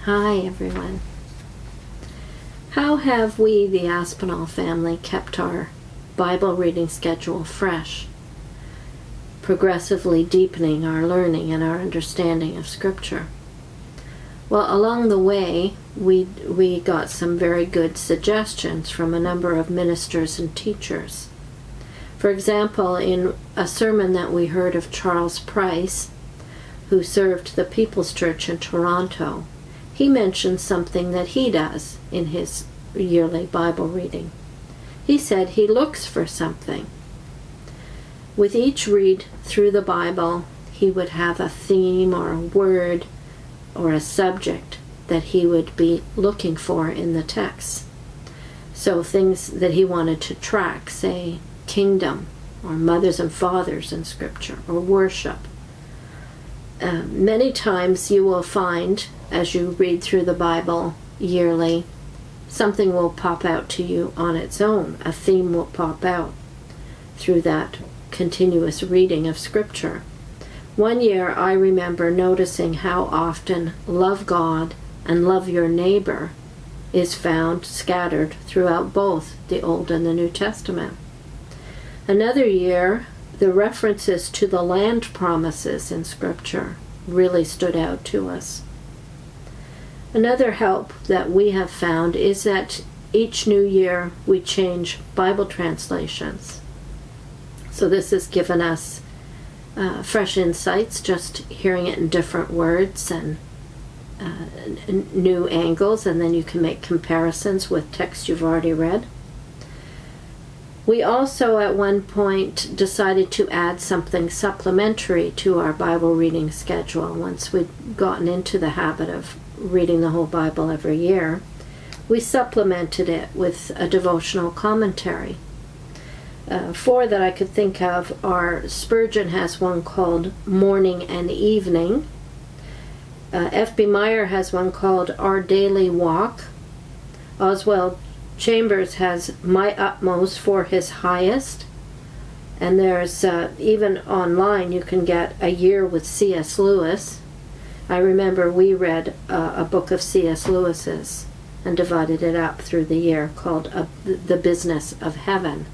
Hi, everyone. How have we, the Aspinall family, kept our Bible reading schedule fresh, progressively deepening our learning and our understanding of Scripture? Well, along the way, we got some very good suggestions from a number of ministers and teachers. For example, in a sermon that we heard of Charles Price, who served the People's Church in Toronto, he mentioned something that he does in his yearly Bible reading. He said he looks for something. With each read through the Bible, he would have a theme or a word or a subject that he would be looking for in the text. So things that he wanted to track, say kingdom, or mothers and fathers in Scripture, or worship. Many times you will find, as you read through the Bible yearly, something will pop out to you on its own. A theme will pop out through that continuous reading of Scripture. One year I remember noticing how often love God and love your neighbor is found scattered throughout both the Old and the New Testament. Another year, the references to the land promises in Scripture really stood out to us. Another help that we have found is that each new year we change Bible translations. So this has given us fresh insights, just hearing it in different words and new angles, and then you can make comparisons with text you've already read. We also at one point decided to add something supplementary to our Bible reading schedule. Once we'd gotten into the habit of reading the whole Bible every year, we supplemented it with a devotional commentary. Four that I could think of are Spurgeon has one called Morning and Evening. F.B. Meyer has one called Our Daily Walk. Oswald Chambers has My Utmost for His Highest. And there's even online you can get A Year with C.S. Lewis. I remember we read a book of C.S. Lewis's and divided it up through the year called The Business of Heaven.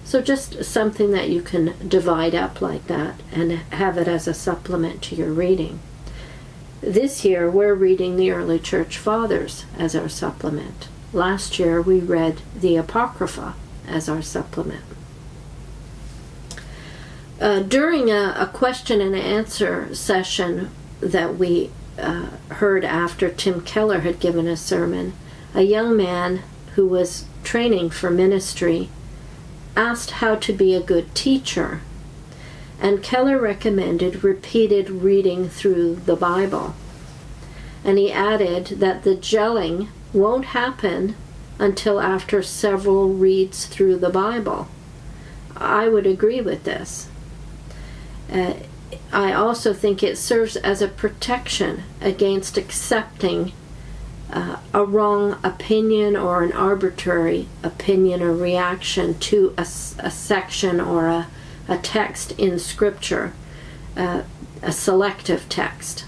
So just something that you can divide up like that and have it as a supplement to your reading. This year we're reading the early church fathers as our supplement. Last year we read the Apocrypha as our supplement. During a question and answer session that we heard after Tim Keller had given a sermon, a young man who was training for ministry asked how to be a good teacher, and Keller recommended repeated reading through the Bible. And he added that the gelling won't happen until after several reads through the Bible. I would agree with this. I also think it serves as a protection against accepting a wrong opinion or an arbitrary opinion or reaction to a section or a text in Scripture, a selective text.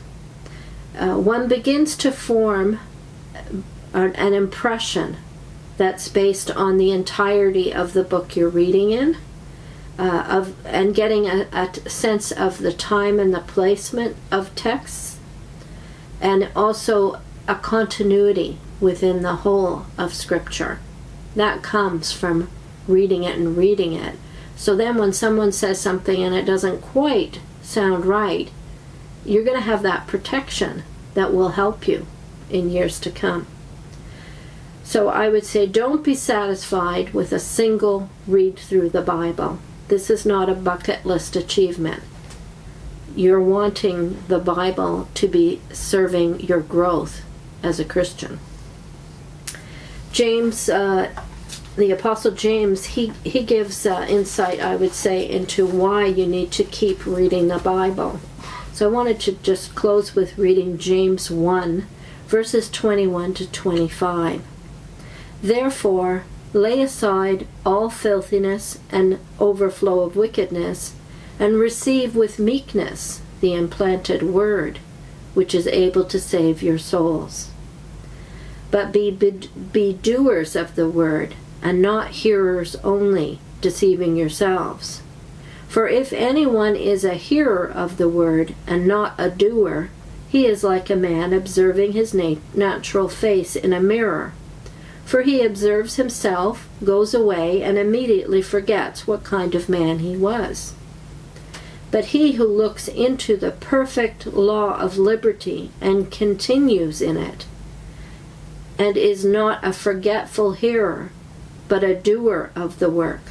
One begins to form an impression that's based on the entirety of the book you're reading in, and getting a sense of the time and the placement of texts, and also a continuity within the whole of Scripture. That comes from reading it and reading it. So then when someone says something and it doesn't quite sound right, you're going to have that protection that will help you in years to come. So I would say don't be satisfied with a single read through the Bible. This is not a bucket list achievement. You're wanting the Bible to be serving your growth as a Christian. James, the Apostle James, he gives insight, I would say, into why you need to keep reading the Bible. So I wanted to just close with reading James 1, verses 21 to 25. Therefore, lay aside all filthiness and overflow of wickedness, and receive with meekness the implanted word, which is able to save your souls. But be doers of the word, and not hearers only, deceiving yourselves. For if anyone is a hearer of the word, and not a doer, he is like a man observing his natural face in a mirror. For he observes himself, goes away, and immediately forgets what kind of man he was. But he who looks into the perfect law of liberty and continues in it, and is not a forgetful hearer, but a doer of the work,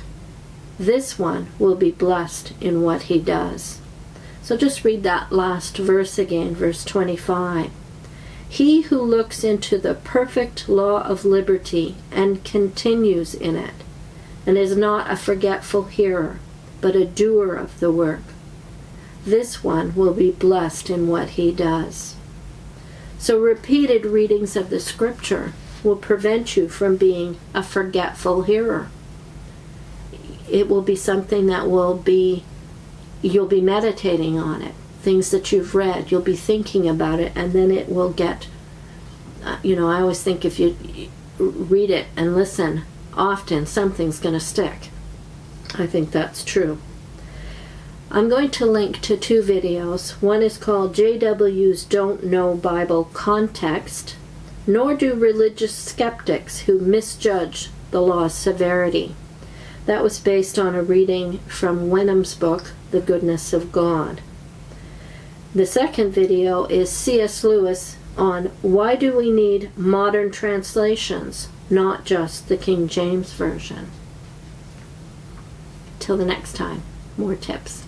this one will be blessed in what he does. So just read that last verse again, verse 25. He who looks into the perfect law of liberty and continues in it, and is not a forgetful hearer, but a doer of the work, this one will be blessed in what he does. So repeated readings of the scripture will prevent you from being a forgetful hearer. It will be something that you'll be meditating on it. Things that you've read, you'll be thinking about it, and then it will get, I always think if you read it and listen often, something's going to stick. I think that's true. I'm going to link to 2 videos. One is called JW's Don't Know Bible Context, Nor Do Religious Skeptics Who Misjudge the Law's Severity. That was based on a reading from Wenham's book, The Goodness of God. The second video is C.S. Lewis on why do we need modern translations, not just the King James Version. Till the next time, more tips.